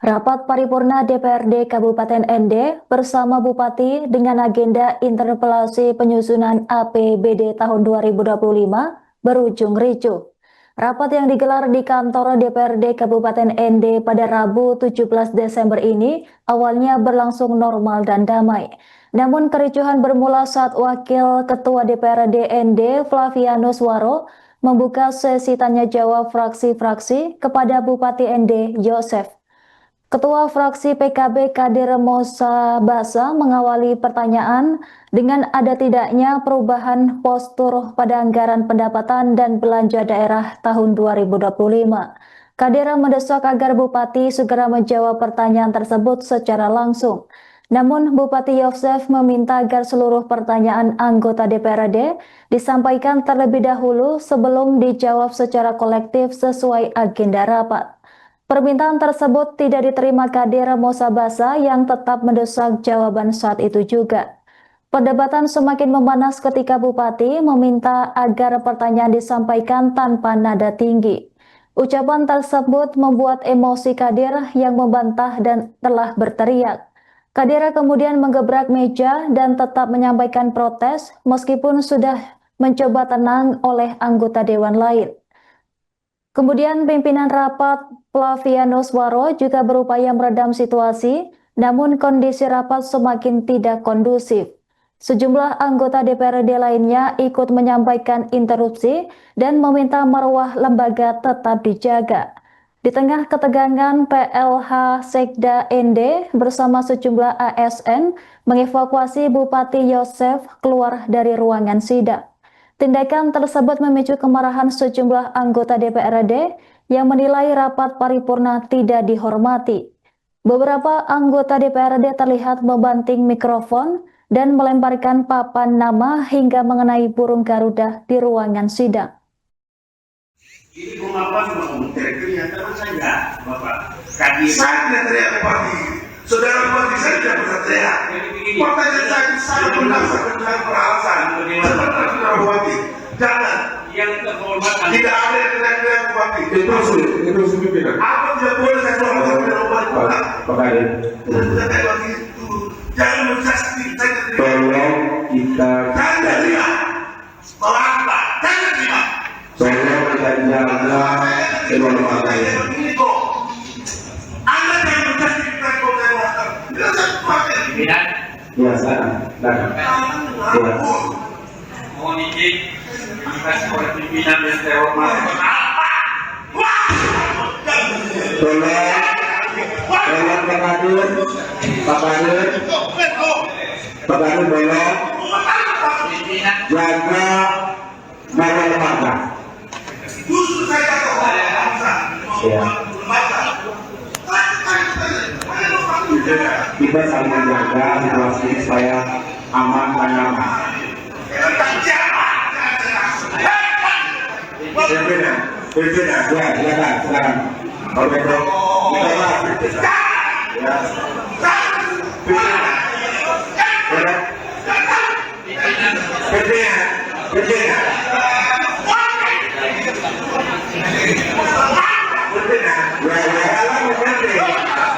Rapat paripurna DPRD Kabupaten ND bersama Bupati dengan agenda interpelasi penyusunan APBD tahun 2025 berujung ricuh. Rapat yang digelar di kantor DPRD Kabupaten ND pada Rabu 17 Desember ini awalnya berlangsung normal dan damai. Namun kericuhan bermula saat Wakil Ketua DPRD ND Flavianus Waro membuka sesi tanya jawab fraksi-fraksi kepada Bupati ND Yosef. Ketua fraksi PKB Kadir Mosa Basa mengawali pertanyaan dengan ada tidaknya perubahan postur pada anggaran pendapatan dan belanja daerah tahun 2025. Kadir mendesak agar Bupati segera menjawab pertanyaan tersebut secara langsung. Namun Bupati Yosef meminta agar seluruh pertanyaan anggota DPRD disampaikan terlebih dahulu sebelum dijawab secara kolektif sesuai agenda rapat. Permintaan tersebut tidak diterima Kadir Mosa Basa yang tetap mendesak jawaban saat itu juga. Perdebatan semakin memanas ketika Bupati meminta agar pertanyaan disampaikan tanpa nada tinggi. Ucapan tersebut membuat emosi Kadir yang membantah dan telah berteriak. Kadir kemudian menggebrak meja dan tetap menyampaikan protes meskipun sudah mencoba tenang oleh anggota dewan lain. Kemudian pimpinan rapat Flavianus Waro juga berupaya meredam situasi, namun kondisi rapat semakin tidak kondusif. Sejumlah anggota DPRD lainnya ikut menyampaikan interupsi dan meminta marwah lembaga tetap dijaga. Di tengah ketegangan, PLH Sekda ND bersama sejumlah ASN mengevakuasi Bupati Yosef keluar dari ruangan sidang. Tindakan tersebut memicu kemarahan sejumlah anggota DPRD yang menilai rapat paripurna tidak dihormati. Beberapa anggota DPRD terlihat membanting mikrofon dan melemparkan papan nama hingga mengenai burung Garuda di ruangan sidang. Ini pemaparan ternyata saya, Bapak. Saya tidak teriak Bupati. Saudara Bupati saya tidak pernah teriak. Pertanyaan saya berdasarkan dengan peralasan. Saudara Bupati, jangan. Yang terhormat tidak ada yang teriak Bupati. Itu pimpinan. Apa tidak boleh saya hormati dengan Bupati? Pak. Jangan mencaci saya. Tolong kita. Jangan terima. Melangkah. Jangan terima. Tolong kita jaga kehormatan. Anda yang menjadi kita koordinator. Biasa. Mohon izin atas oleh pimpinan yang saya hormati. Tolong Pak Kadir, tolong jaga marwah lembaga. Justru saya Ya. Kita saling menjaga situasi supaya aman dan nyaman. Pimpinan, ya, silakan. Oke, bro. Kita bahas. Ya. Pimpinan.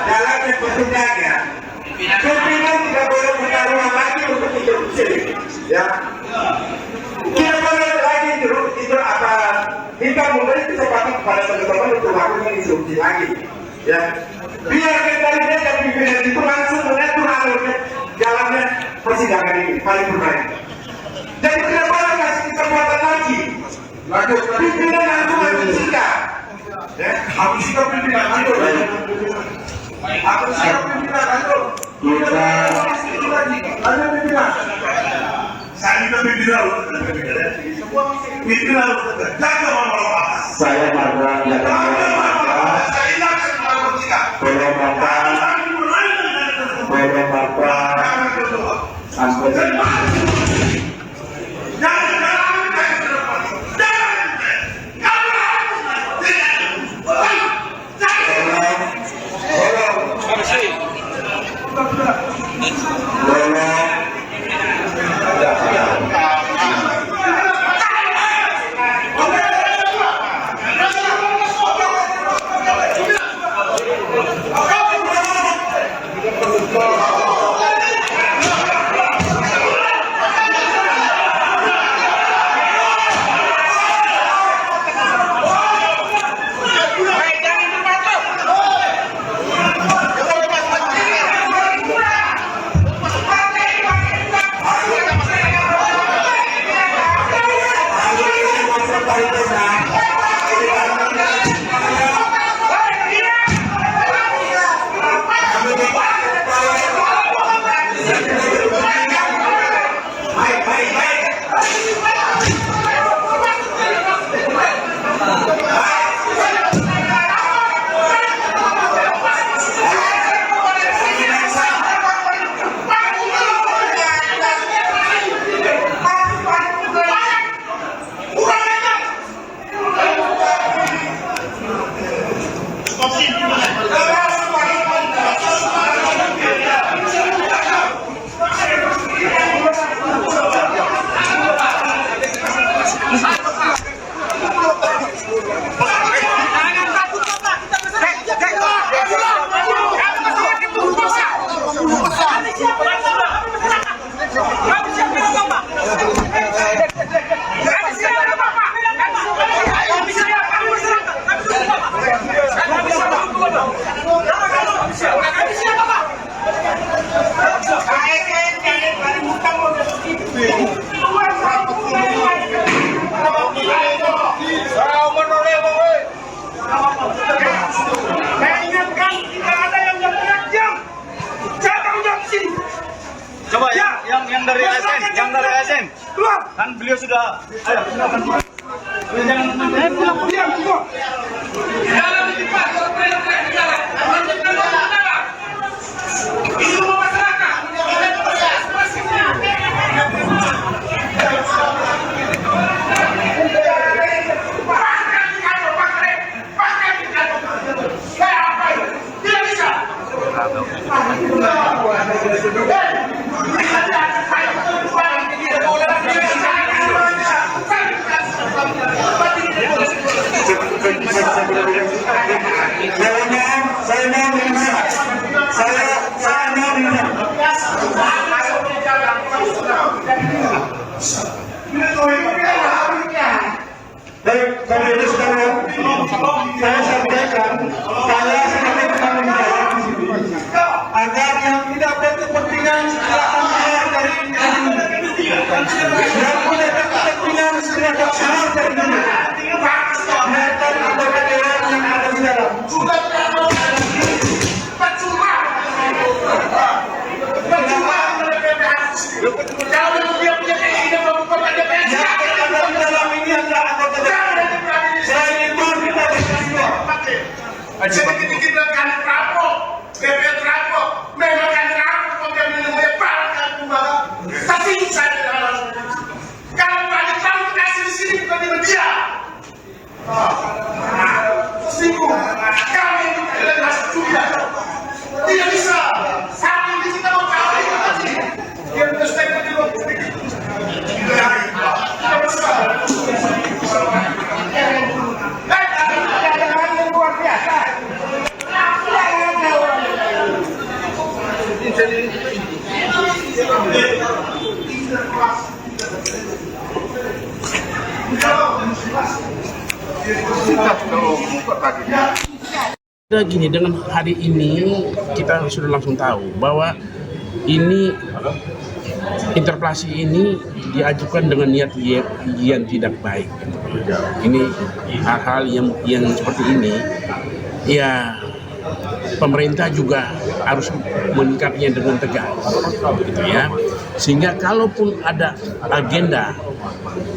Dalam petunjuknya, pimpinan tidak boleh menaruh lagi untuk interupsi, ya. Tidak boleh lagi itu apa? Kita memberi kesempatan kepada teman-teman untuk melakukan interupsi lagi, ya. Biarkan dari mereka pimpinan itu langsung mengatur alurnya jalannya persidangan ini, paripurna ini. Jadi tidak boleh kasih kesempatan lagi. Lanjut, pimpinan langsung ambil sikap. Ya, habis sikap pimpinan lanjut. Habis sikap pimpinan lanjut. Ada pimpinan. Saya minta pimpinan. Pimpinan jaga marwah. Saya marwah jaga marwah. Saya ingatkan marwah sikap. Tolong Bapak sampai Kan beliau sudah, ayo silakan. Jangan diam semua. Jangan ditipas, kalau beliau tidak bicara. Ini rumah masyarakat. Baik, saudara sekalian, saya sampaikan, saya sebagai penanggung jawab di sini, agar yang tidak berkepentingan silakan keluar dari ini. Yang punya kepentingan silakan keluar dari ini. Biarkan anggota dewan yang ada di dalam. Sedikit-sedikit kan terampok, DPR terampok, memang kan terampok, pemilihan lebar kan kumbaga. Tapi saya kalau balik tahu kasih di sini bukan di media. Singgung, kami itu tidak masuk juga. Tidak bisa. Saat ini kita mau kawin tadi. Yang berstatement di luar publik. Tidak bisa. Gini, dengan hari ini kita sudah langsung tahu bahwa ini interpelasi ini diajukan dengan niat yang tidak baik. Ini hal-hal yang seperti ini, ya pemerintah juga harus menyikapinya dengan tegas, gitu ya. Sehingga kalaupun ada agenda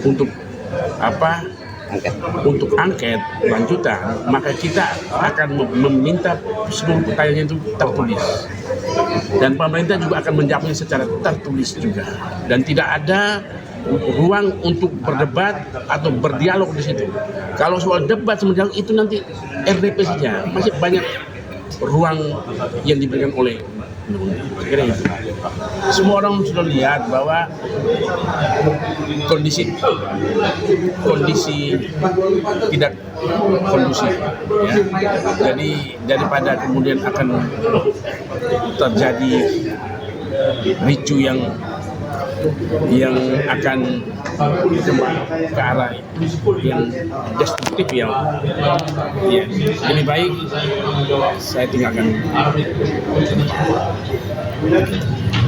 untuk untuk angket lanjutan, maka kita akan meminta seluruh pertanyaan itu tertulis, dan pemerintah juga akan menjawabnya secara tertulis juga, dan tidak ada ruang untuk berdebat atau berdialog di situ. Kalau soal debat semenjak itu nanti RDP saja, masih banyak ruang yang diberikan oleh kira itu. Semua orang sudah lihat bahwa kondisi tidak kondusif, ya. Jadi daripada kemudian akan terjadi ricu yang akan ke arah yang destruktif, yang ya, lebih baik saya tinggalkan.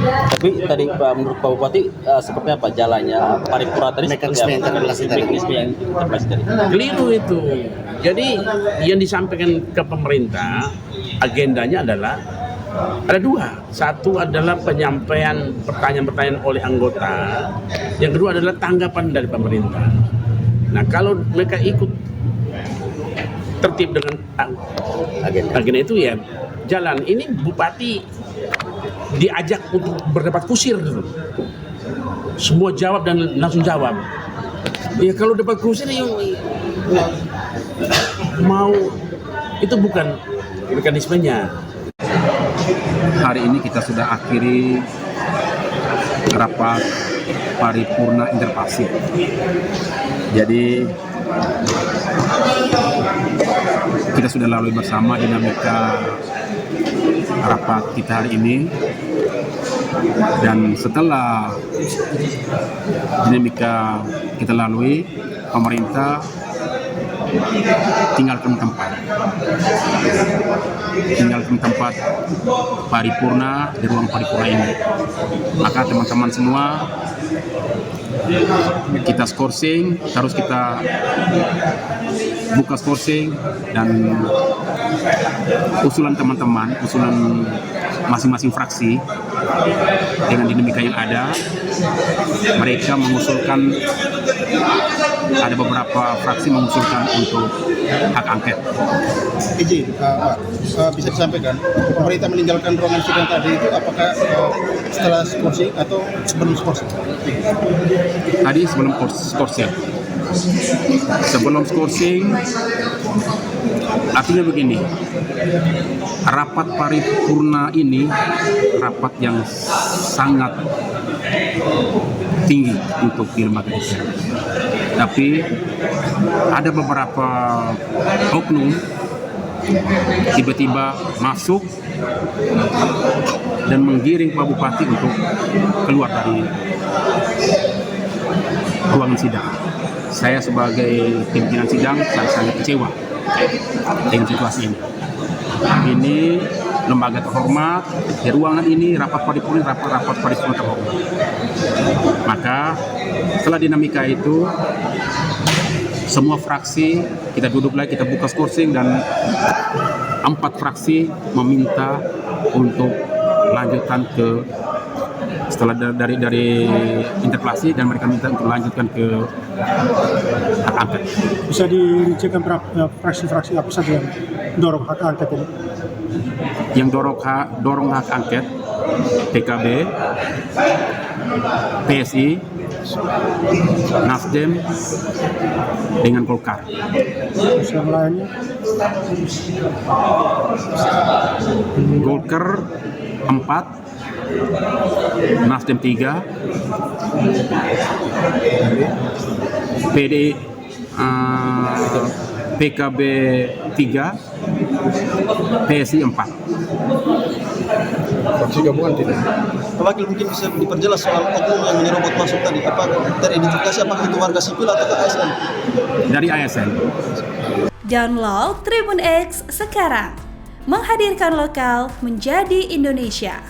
Tapi tadi menurut Pak Bupati seperti apa jalannya paripurna tadi? Mekanisme yang interpelasi tadi. Keliru itu. Jadi yang disampaikan ke pemerintah agendanya adalah ada dua. Satu adalah penyampaian pertanyaan-pertanyaan oleh anggota. Yang kedua adalah tanggapan dari pemerintah. Nah, kalau mereka ikut tertib dengan agenda itu, ya jalan. Ini Bupati diajak untuk berdebat kusir dulu. Semua jawab dan langsung jawab. Ya kalau debat kusir yang mau itu bukan mekanismenya. Hari ini kita sudah akhiri rapat paripurna interpelasi. Jadi kita sudah lalui bersama dinamika rapat kita hari ini, dan setelah dinamika kita lalui, pemerintah tinggalkan tempat paripurna di ruang paripurna ini. Maka teman-teman semua, kita skorsing, terus kita buka skorsing, dan usulan teman-teman, usulan masing-masing fraksi dengan dinamika yang ada, mereka mengusulkan, ada beberapa fraksi mengusulkan untuk hak angket. Izin, Pak, bisa disampaikan pemerintah meninggalkan ruangan sidang tadi itu apakah setelah skorsing atau sebelum skorsing? Tadi sebelum skorsing. Sebelum skorsing, artinya begini, rapat paripurna ini rapat yang sangat tinggi untuk di lembaga DPR. Tapi ada beberapa oknum tiba-tiba masuk dan menggiring Pak Bupati untuk keluar dari ruangan sidang. Saya sebagai pimpinan sidang sangat kecewa dengan situasi ini. Ini lembaga terhormat, di ruangan ini rapat paripurna terhormat. Maka setelah dinamika itu, semua fraksi kita duduk lagi, kita buka skorsing, dan 4 fraksi meminta untuk lanjutkan ke setelah dari interpelasi, dan mereka minta untuk lanjutkan ke hak angket. Bisa dirincikan berapa fraksi-fraksi apa saja yang dorong hak angket ini? Yang dorong hak angket PKB, PSI, Nasdem, dengan Golkar. Yang lainnya? Golkar 4, Nasdem 3, PKB 3, PSI 4. Fraksi gabungan tidak? Pak Wakil, mungkin bisa diperjelas soal oknum yang menyerobot masuk tadi. Apa teridentifikasi apakah itu warga sipil atau ASN? Dari ASN. Download Tribun X sekarang, menghadirkan lokal menjadi Indonesia.